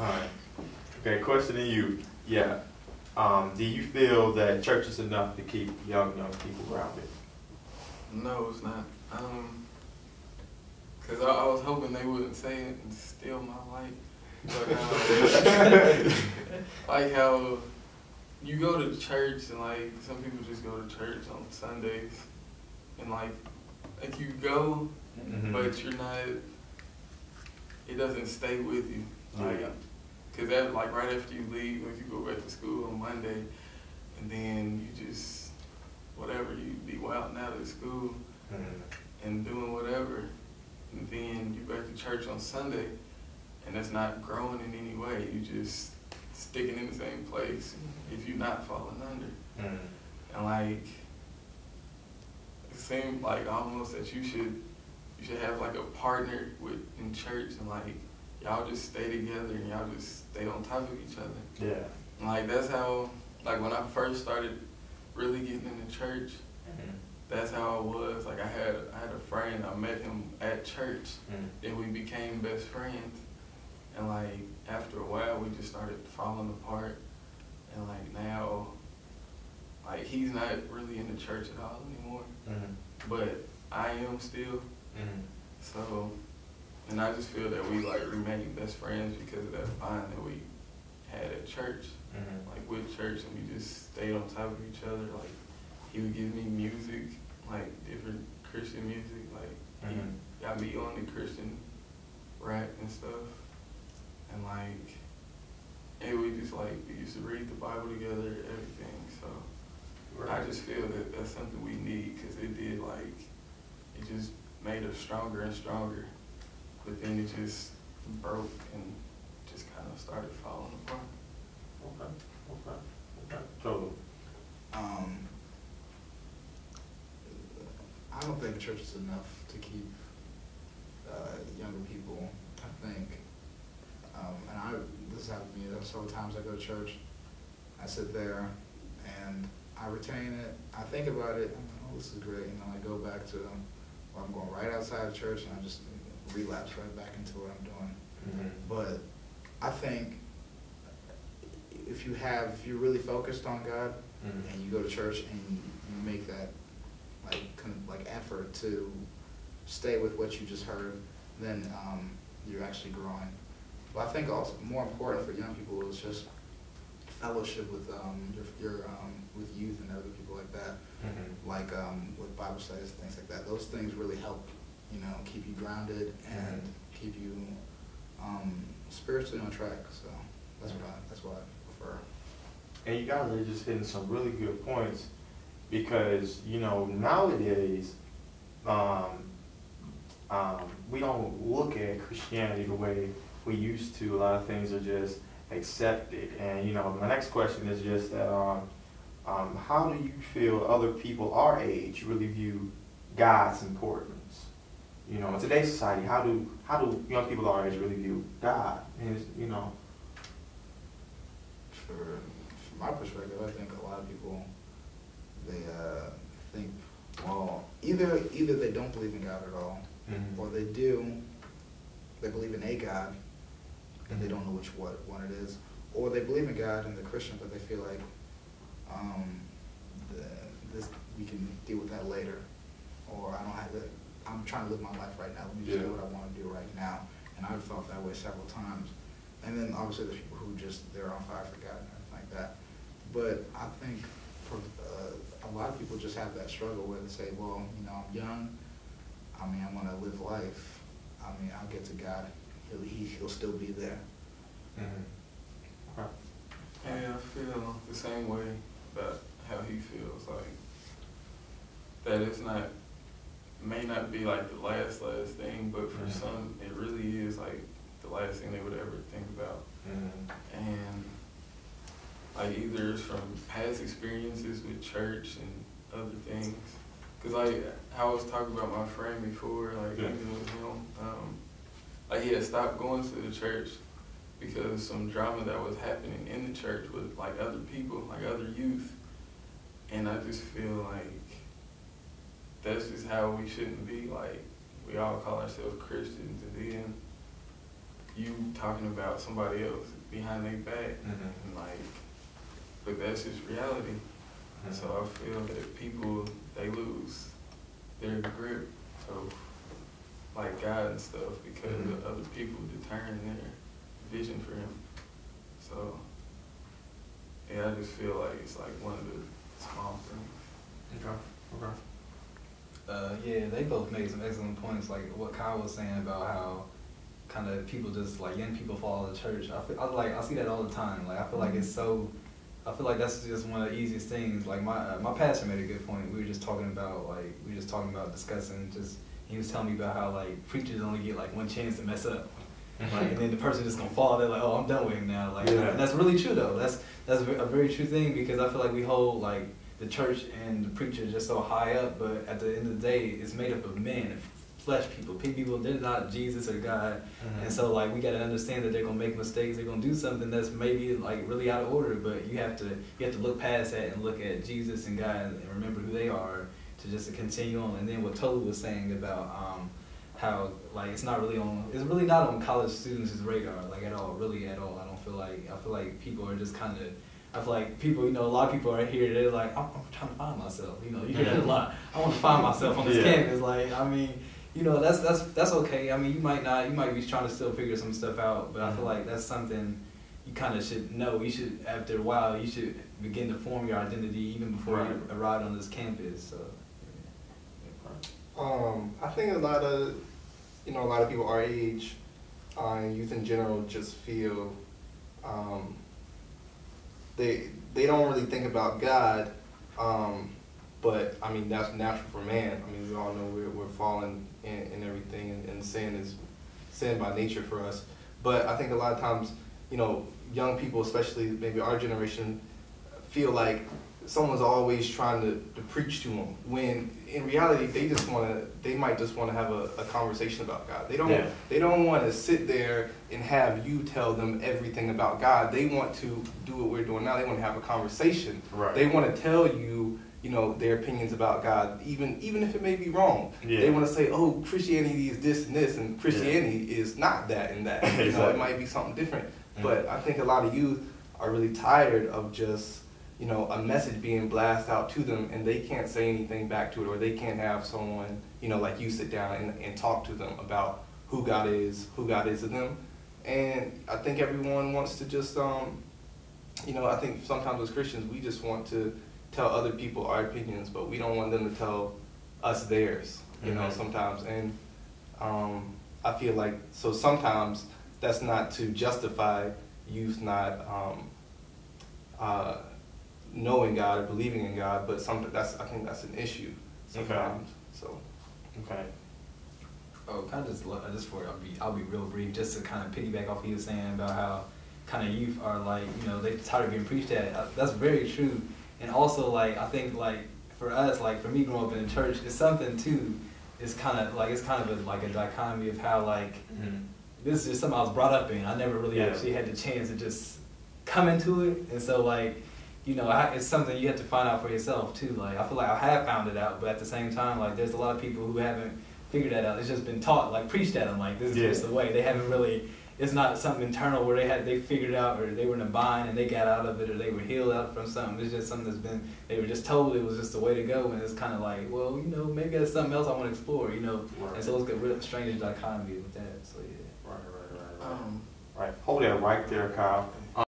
right. Okay, question to you. Yeah. Do you feel that church is enough to keep young people grounded? No, it's not. Cause I was hoping they wouldn't say it and steal my light. But like how you go to church and like some people just go to church on Sundays and like you go, but you're not. It doesn't stay with you. Like, cause that like right after you leave, if you go back to school on Monday, and then you just whatever you be wilding out at school and doing whatever, and then you back to church on Sunday, and that's not growing in any way. You just sticking in the same place if you're not falling under. And like it seemed like almost that you should have like a partner in church, and like y'all just stay together and y'all just stay on top of each other. Yeah. And like that's how like when I first started really getting into church, that's how it was. Like I had a friend, I met him at church, and we became best friends. And like after a while we just started falling apart, and like now like he's not really in the church at all anymore. But I am still. So, and I just feel that we like remain best friends because of that bond that we had at church, like with church, and we just stayed on top of each other. Like he would give me music, like different Christian music, like he got me on the Christian rap and stuff, and like, and we just like we used to read the Bible together, everything. So I just feel that that's something we need because it did like it just made us stronger and stronger, but then it just broke and just kind of started falling apart. Okay. Totally. I don't think church is enough to keep younger people. I think, this happened to me several times. I go to church, I sit there, and I retain it. I think about it. I'm like, oh, this is great, and then I go back to. I'm going right outside of church and I just relapse right back into what I'm doing. But I think if you're really focused on God and you go to church and you make that like effort to stay with what you just heard, then you're actually growing. But I think also more important for young people is just fellowship with with youth and other people like that, like with Bible studies, things like that. Those things really help, keep you grounded and keep you spiritually on track. So that's what I prefer. And you guys are just hitting some really good points because nowadays we don't look at Christianity the way we used to. A lot of things are just accepted. And my next question is just that how do you feel other people our age really view God's importance? In today's society, how do young people our age really view God? And from my perspective, I think a lot of people they think, well, either they don't believe in God at all, or they do. They believe in a God, and they don't know which one it is, or they believe in God and they're Christian, but they feel like we can deal with that later, or I don't have to. I'm trying to live my life right now. Let me just do what I want to do right now. And I've felt that way several times. And then obviously there's people who they're on fire for God and everything like that. But I think for a lot of people just have that struggle where they say, well, I'm young. I mean, I want to live life. I mean, I'll get to God. He'll still be there. Yeah, I feel the same way about how he feels. Like that it's may not be like the last thing, but for some it really is like the last thing they would ever think about. And like either it's from past experiences with church and other things. Cause like I was talking about my friend before, like even with him, like he had stopped going to the church because of some drama that was happening in the church with like other people, like other youth. And I just feel like that's just how we shouldn't be. Like we all call ourselves Christians, and then you talking about somebody else behind their back, and like, but that's just reality. And so I feel that people, they lose their grip of like God and stuff because of other people deterring their vision for him. So yeah, I just feel like it's like one of the small things. Okay. Yeah, they both made some excellent points, like what Kyle was saying about how kind of people just, like, young people fall out of church. I see that all the time. Like, I feel like it's so, I feel like that's just one of the easiest things. Like, my pastor made a good point. We were just talking about discussing, just, he was telling me about how, like, preachers only get, like, one chance to mess up. Like, and then the person just gonna fall, they're like, oh, I'm done with him now. Like, and that's really true, though. That's a very true thing, because I feel like we hold, like, the church and the preacher just so high up, but at the end of the day, it's made up of men, flesh people. People, they're not Jesus or God. And so, like, we got to understand that they're going to make mistakes. They're going to do something that's maybe, like, really out of order, but you have to look past that and look at Jesus and God and remember who they are to just continue on. And then what Tolu was saying about how, like, it's really not on college students' radar, like, at all, really at all. I feel like people are just kind of, I feel like people, you know, a lot of people are here, they're like, I'm trying to find myself, you know, you hear that a lot. I want to find myself on this campus. Like, I mean, you know, that's okay. I mean, you might be trying to still figure some stuff out, but I feel like that's something you kind of should know. You should, after a while, you should begin to form your identity even before you arrive on this campus. So, I think a lot of people our age, and youth in general, just feel they don't really think about God, but I mean that's natural for man. I mean, we all know we're fallen in everything, and sin is sin by nature for us. But I think a lot of times, you know, young people, especially maybe our generation, feel like someone's always trying to preach to them, when in reality they might just want to have a conversation about God. They don't want to sit there and have you tell them everything about God. They want to do what we're doing now. They want to have a conversation. Right. They want to tell you, you know, their opinions about God, even if it may be wrong. They want to say, oh, Christianity is this and this, and Christianity is not that and that. You know, it might be something different. But I think a lot of youth are really tired of just, you know, a message being blasted out to them, and they can't say anything back to it, or they can't have someone, you know, like you sit down and talk to them about who God is to them. And I think everyone wants to just, you know, I think sometimes as Christians, we just want to tell other people our opinions, but we don't want them to tell us theirs, you know, sometimes. And I feel like, so sometimes that's not to justify youth not knowing God or believing in God, but I think that's an issue sometimes. So. Okay. Oh, kind of I'll be real brief, just to kind of piggyback off what you were saying about how kind of youth are, like, you know, they tired of being preached at. That's very true. And also, like, I think, like, for us, like, for me growing up in the church, it's something too. It's kind of a dichotomy of how, like, this is just something I was brought up in. I never really actually had the chance to just come into it, and so, like, you know, it's something you have to find out for yourself too. Like, I feel like I have found it out, but at the same time, like, there's a lot of people who haven't figured that out. It's just been taught, like, preached at them, like, this is just the way. They haven't really. It's not something internal where they figured it out, or they were in a bind and they got out of it, or they were healed out from something. It's just something they were just told it was just the way to go, and it's kind of like, well, you know, maybe there's something else I want to explore, you know. Right. And so it's a real strange dichotomy with that. So yeah. Right. Hold that right there, Kyle.